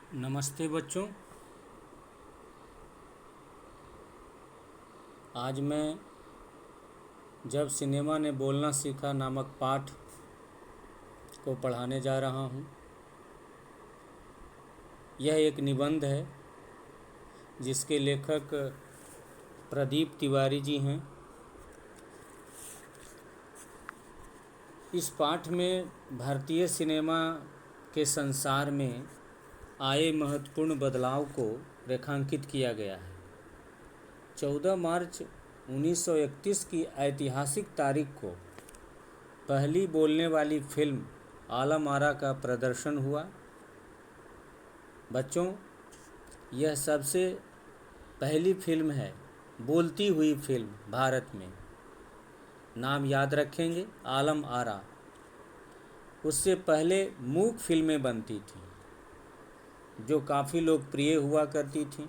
नमस्ते बच्चों। आज मैं जब सिनेमा ने बोलना सीखा नामक पाठ को पढ़ाने जा रहा हूँ। यह एक निबंध है जिसके लेखक प्रदीप तिवारी जी हैं। इस पाठ में भारतीय सिनेमा के संसार में आए महत्वपूर्ण बदलाव को रेखांकित किया गया है। 14 मार्च 1931 की ऐतिहासिक तारीख को पहली बोलने वाली फिल्म आलम आरा का प्रदर्शन हुआ। बच्चों, यह सबसे पहली फिल्म है, बोलती हुई फिल्म भारत में। नाम याद रखेंगे, आलम आरा। उससे पहले मूक फिल्में बनती थीं जो काफ़ी लोकप्रिय हुआ करती थीं।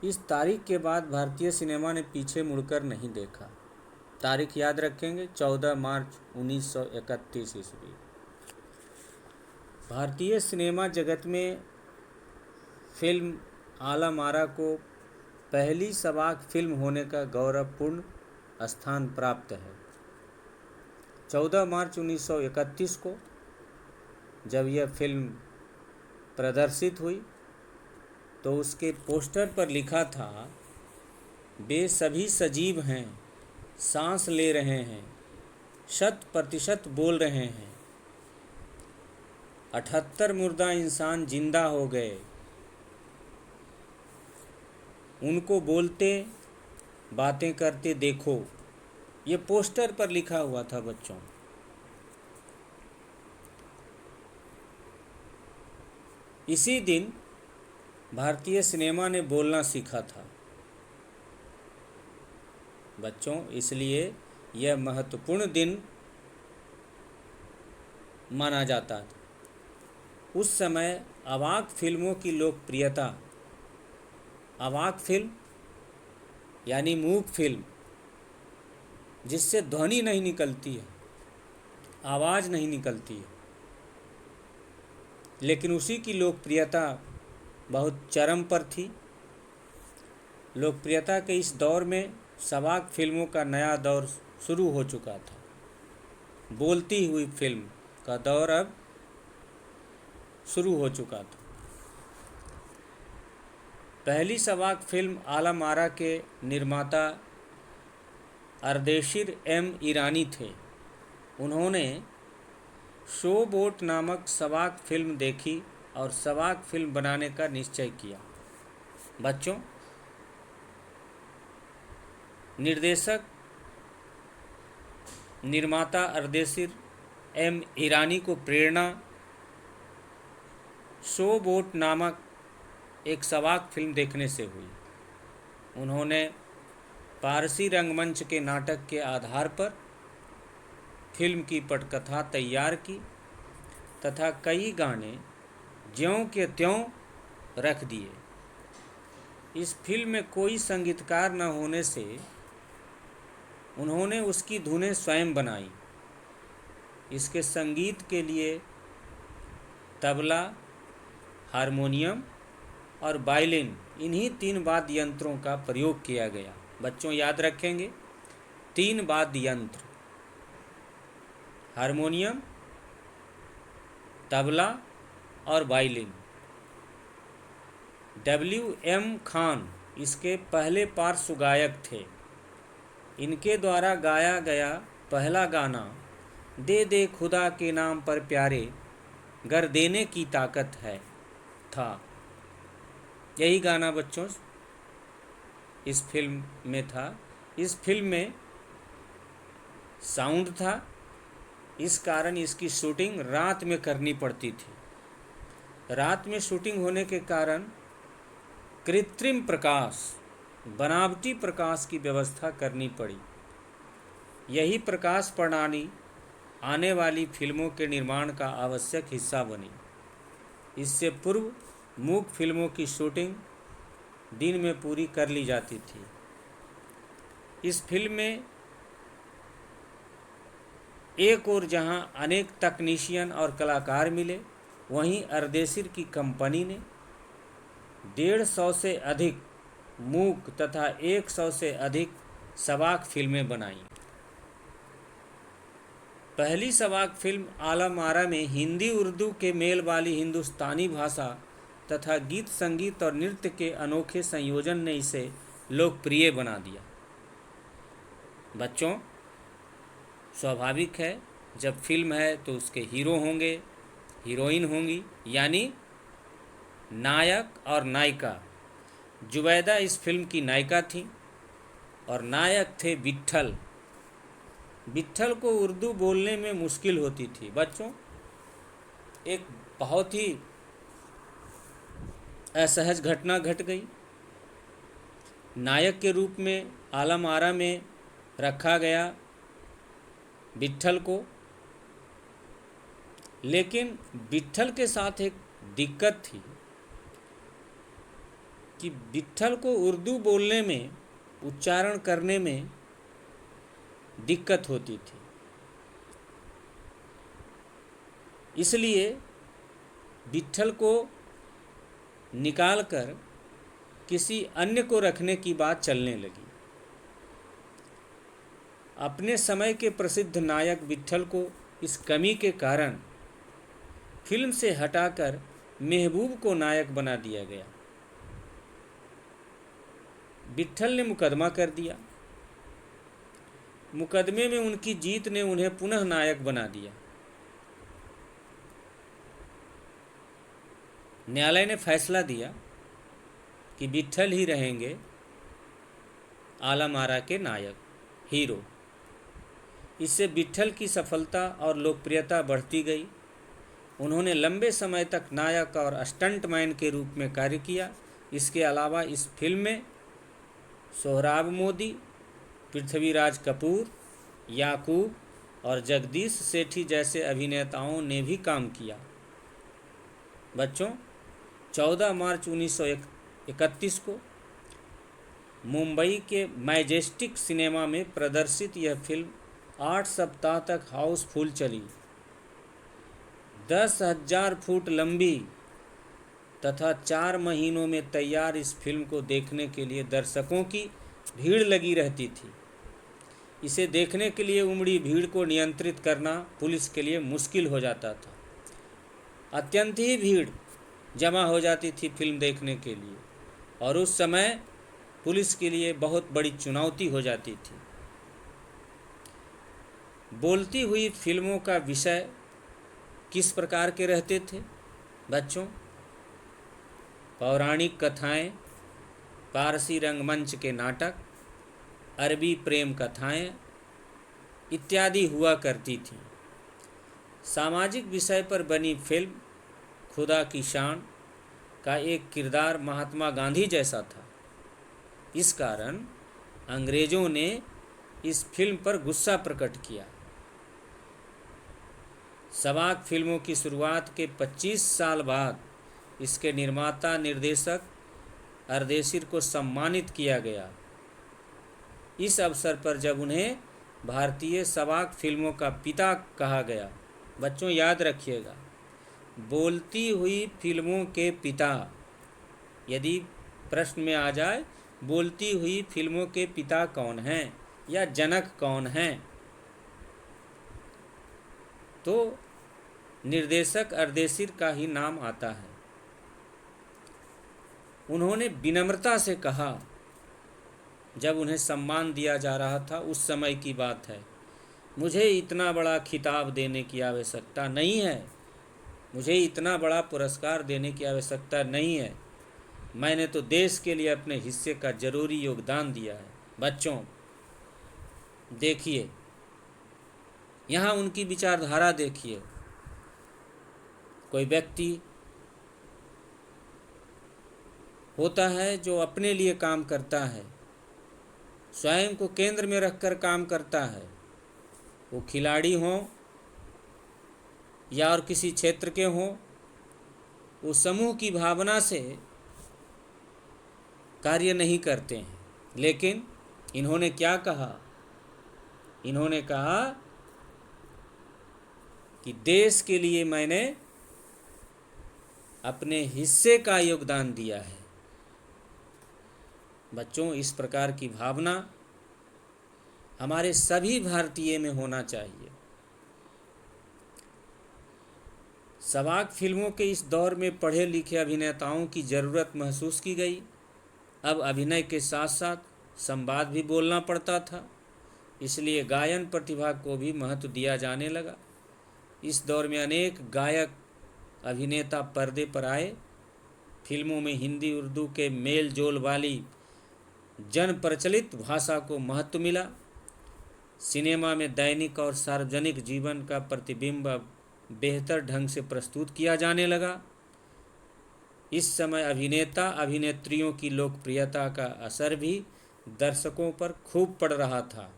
इस तारीख के बाद भारतीय सिनेमा ने पीछे मुड़कर नहीं देखा। तारीख याद रखेंगे, 14 मार्च 1931 ईस्वी। भारतीय सिनेमा जगत में फिल्म आलम आरा को पहली सबाक फिल्म होने का गौरवपूर्ण स्थान प्राप्त है। 14 मार्च 1931 को जब यह फिल्म प्रदर्शित हुई तो उसके पोस्टर पर लिखा था, वे सभी सजीव हैं, सांस ले रहे हैं, 100% बोल रहे हैं। 78 मुर्दा इंसान जिंदा हो गए, उनको बोलते बातें करते देखो। ये पोस्टर पर लिखा हुआ था बच्चों। इसी दिन भारतीय सिनेमा ने बोलना सीखा था बच्चों, इसलिए यह महत्वपूर्ण दिन माना जाता था। उस समय अवाक फिल्मों की लोकप्रियता, अवाक फिल्म यानी मूक फिल्म जिससे ध्वनि नहीं निकलती है, आवाज़ नहीं निकलती है, लेकिन उसी की लोकप्रियता बहुत चरम पर थी। लोकप्रियता के इस दौर में सबाक फिल्मों का नया दौर शुरू हो चुका था। बोलती हुई फिल्म का दौर अब शुरू हो चुका था। पहली सबाक फिल्म आलम आरा के निर्माता अर्देशीर एम ईरानी थे। उन्होंने शो बोट नामक सबाक फिल्म देखी और सबाक फिल्म बनाने का निश्चय किया। बच्चों, निर्देशक निर्माता अर्देशीर एम ईरानी को प्रेरणा शो बोट नामक एक सबाक फिल्म देखने से हुई। उन्होंने पारसी रंगमंच के नाटक के आधार पर फिल्म की पटकथा तैयार की तथा कई गाने ज्यों के त्यों रख दिए। इस फिल्म में कोई संगीतकार न होने से उन्होंने उसकी धुनें स्वयं बनाई। इसके संगीत के लिए तबला, हारमोनियम और वायलिन, इन्हीं 3 वाद्य यंत्रों का प्रयोग किया गया। बच्चों याद रखेंगे, 3 वाद्य यंत्र, हारमोनियम, तबला और वायलिन। W.M. खान इसके पहले पार्श्व गायक थे। इनके द्वारा गाया गया पहला गाना दे दे खुदा के नाम पर प्यारे, गर देने की ताकत है था। यही गाना बच्चों इस फिल्म में था। इस फिल्म में साउंड था, इस कारण इसकी शूटिंग रात में करनी पड़ती थी। रात में शूटिंग होने के कारण कृत्रिम प्रकाश, बनावटी प्रकाश की व्यवस्था करनी पड़ी। यही प्रकाश प्रणाली आने वाली फिल्मों के निर्माण का आवश्यक हिस्सा बनी। इससे पूर्व मूक फिल्मों की शूटिंग दिन में पूरी कर ली जाती थी। इस फिल्म में एक और जहां अनेक तकनीशियन और कलाकार मिले, वहीं अर्देशीर की कंपनी ने 150 से अधिक मूक तथा 100 से अधिक सवाक फिल्में बनाई। पहली सवाक फिल्म आलम आरा में हिंदी उर्दू के मेल वाली हिंदुस्तानी भाषा तथा गीत संगीत और नृत्य के अनोखे संयोजन ने इसे लोकप्रिय बना दिया। बच्चों, स्वाभाविक है जब फिल्म है तो उसके हीरो होंगे, हीरोइन होंगी, यानी नायक और नायिका। जुबैदा इस फिल्म की नायिका थी और नायक थे विट्ठल। विट्ठल को उर्दू बोलने में मुश्किल होती थी। बच्चों, एक बहुत ही असहज घटना घट गई। नायक के रूप में आलम आरा में रखा गया विट्ठल को, लेकिन विट्ठल के साथ एक दिक्कत थी कि विट्ठल को उर्दू बोलने में, उच्चारण करने में दिक्कत होती थी। इसलिए विट्ठल को निकालकर किसी अन्य को रखने की बात चलने लगी। अपने समय के प्रसिद्ध नायक विट्ठल को इस कमी के कारण फिल्म से हटाकर महबूब को नायक बना दिया गया। विट्ठल ने मुकदमा कर दिया। मुकदमे में उनकी जीत ने उन्हें पुनः नायक बना दिया। न्यायालय ने फैसला दिया कि विट्ठल ही रहेंगे आलम आरा के नायक, हीरो। इससे विट्ठल की सफलता और लोकप्रियता बढ़ती गई। उन्होंने लंबे समय तक नायक और स्टंटमैन के रूप में कार्य किया। इसके अलावा इस फिल्म में सोहराब मोदी, पृथ्वीराज कपूर, याकूब और जगदीश सेठी जैसे अभिनेताओं ने भी काम किया। बच्चों, 14 मार्च 1931 को मुंबई के मैजेस्टिक सिनेमा में प्रदर्शित यह फिल्म 8 सप्ताह तक हाउसफुल चली। 10,000 फुट लंबी तथा 4 महीनों में तैयार इस फिल्म को देखने के लिए दर्शकों की भीड़ लगी रहती थी। इसे देखने के लिए उमड़ी भीड़ को नियंत्रित करना पुलिस के लिए मुश्किल हो जाता था। अत्यंत ही भीड़ जमा हो जाती थी फिल्म देखने के लिए, और उस समय पुलिस के लिए बहुत बड़ी चुनौती हो जाती थी। बोलती हुई फिल्मों का विषय किस प्रकार के रहते थे? बच्चों, पौराणिक कथाएं, पारसी रंगमंच के नाटक, अरबी प्रेम कथाएं इत्यादि हुआ करती थीं। सामाजिक विषय पर बनी फिल्म खुदा की शान का एक किरदार महात्मा गांधी जैसा था। इस कारण अंग्रेज़ों ने इस फिल्म पर गुस्सा प्रकट किया। सवाक फिल्मों की शुरुआत के 25 साल बाद इसके निर्माता निर्देशक अर्देशीर को सम्मानित किया गया। इस अवसर पर जब उन्हें भारतीय सवाक फिल्मों का पिता कहा गया। बच्चों, याद रखिएगा, बोलती हुई फिल्मों के पिता, यदि प्रश्न में आ जाए बोलती हुई फिल्मों के पिता कौन हैं या जनक कौन हैं, तो निर्देशक अर्देशीर का ही नाम आता है। उन्होंने विनम्रता से कहा, जब उन्हें सम्मान दिया जा रहा था, उस समय की बात है, मुझे इतना बड़ा खिताब देने की आवश्यकता नहीं है, मुझे इतना बड़ा पुरस्कार देने की आवश्यकता नहीं है, मैंने तो देश के लिए अपने हिस्से का जरूरी योगदान दिया है। बच्चों, देखिए यहाँ उनकी विचारधारा देखिए। कोई व्यक्ति होता है जो अपने लिए काम करता है, स्वयं को केंद्र में रखकर काम करता है, वो खिलाड़ी हों या और किसी क्षेत्र के हों, वो समूह की भावना से कार्य नहीं करते हैं। लेकिन इन्होंने क्या कहा? इन्होंने कहा कि देश के लिए मैंने अपने हिस्से का योगदान दिया है। बच्चों, इस प्रकार की भावना हमारे सभी भारतीय में होना चाहिए। सवाक फिल्मों के इस दौर में पढ़े लिखे अभिनेताओं की ज़रूरत महसूस की गई। अब अभिनय के साथ साथ संवाद भी बोलना पड़ता था, इसलिए गायन प्रतिभा को भी महत्व दिया जाने लगा। इस दौर में अनेक गायक अभिनेता पर्दे पर आए। फिल्मों में हिंदी उर्दू के मेल जोल वाली जन प्रचलित भाषा को महत्व मिला। सिनेमा में दैनिक और सार्वजनिक जीवन का प्रतिबिंब बेहतर ढंग से प्रस्तुत किया जाने लगा। इस समय अभिनेता अभिनेत्रियों की लोकप्रियता का असर भी दर्शकों पर खूब पड़ रहा था।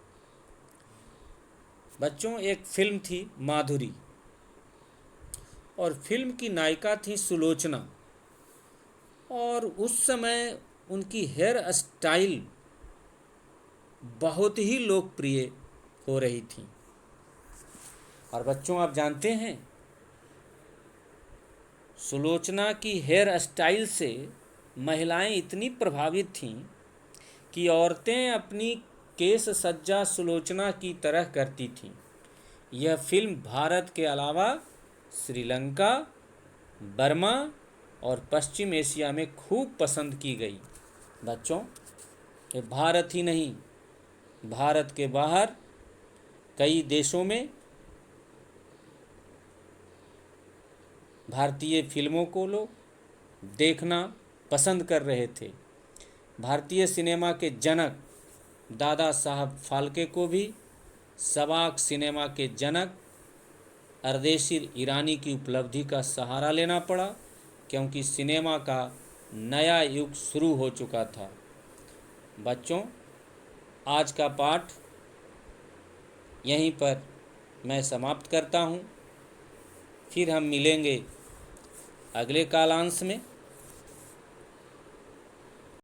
बच्चों, एक फिल्म थी माधुरी और फिल्म की नायिका थी सुलोचना, और उस समय उनकी हेयर स्टाइल बहुत ही लोकप्रिय हो रही थी। और बच्चों, आप जानते हैं, सुलोचना की हेयर स्टाइल से महिलाएं इतनी प्रभावित थीं कि औरतें अपनी केश सज्जा सुलोचना की तरह करती थीं। यह फिल्म भारत के अलावा श्रीलंका, बर्मा और पश्चिम एशिया में खूब पसंद की गई। बच्चों, ये भारत ही नहीं, भारत के बाहर कई देशों में भारतीय फिल्मों को लोग देखना पसंद कर रहे थे। भारतीय सिनेमा के जनक दादा साहब फाल्के को भी सवाक सिनेमा के जनक अर्देशीर ईरानी की उपलब्धि का सहारा लेना पड़ा, क्योंकि सिनेमा का नया युग शुरू हो चुका था। बच्चों, आज का पाठ यहीं पर मैं समाप्त करता हूँ। फिर हम मिलेंगे अगले कालांश में।